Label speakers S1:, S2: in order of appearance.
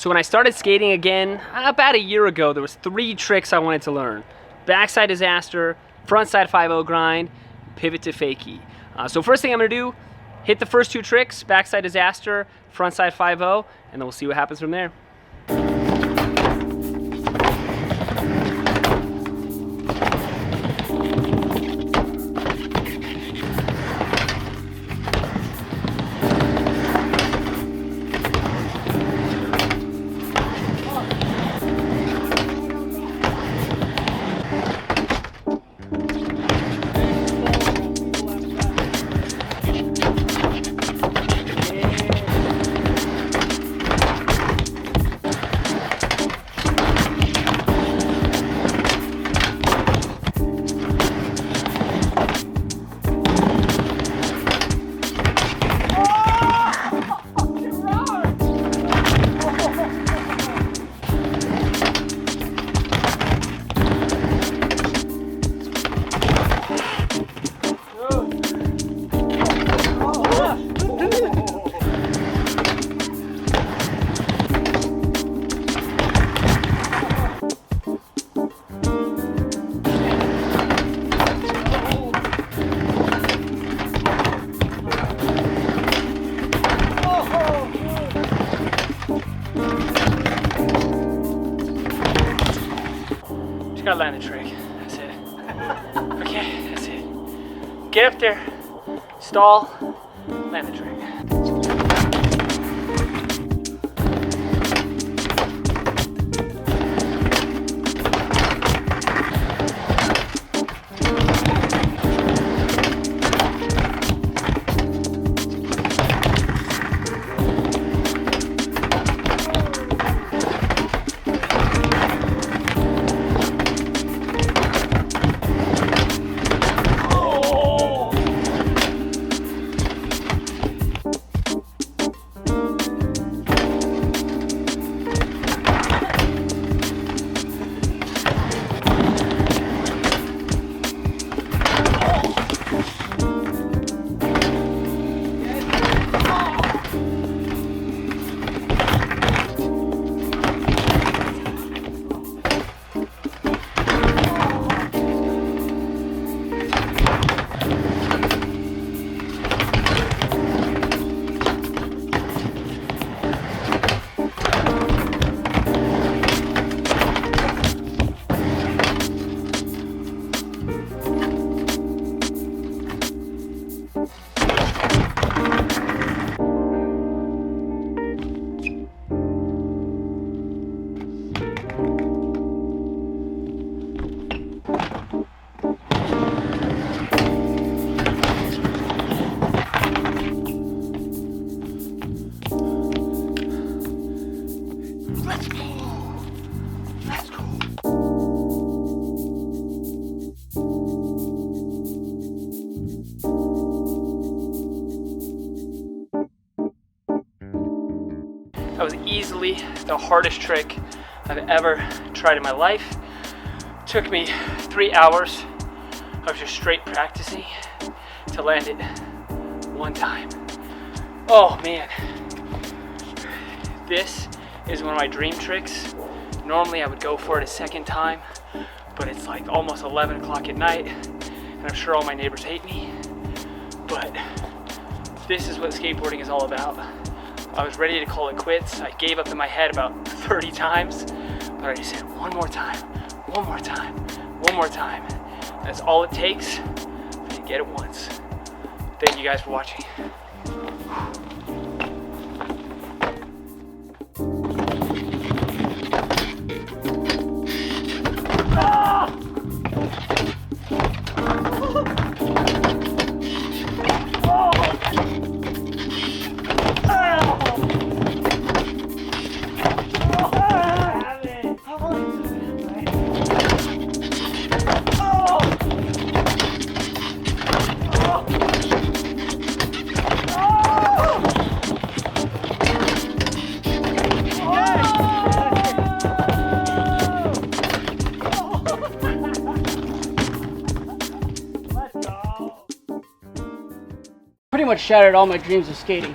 S1: So when I started skating again, about a year ago, there was 3 tricks I wanted to learn. Backside disaster, frontside 5-0 grind, pivot to fakie. So first thing I'm gonna do, hit the first 2 tricks, backside disaster, frontside 5-0, and then we'll see what happens from there. Just gotta land the trick. That's it. Okay, that's it. Get up there, stall, land the trick. That was easily the hardest trick I've ever tried in my life. Took me 3 hours of just straight practicing to land it one time. Oh man, this is one of my dream tricks. Normally I would go for it a second time, but it's like almost 11 o'clock at night, and I'm sure all my neighbors hate me, but this is what skateboarding is all about. I was ready to call it quits. I gave up in my head about 30 times, but I just said one more time, one more time, one more time. That's all it takes to get it once. Thank you guys for watching.
S2: Pretty much shattered all my dreams of skating.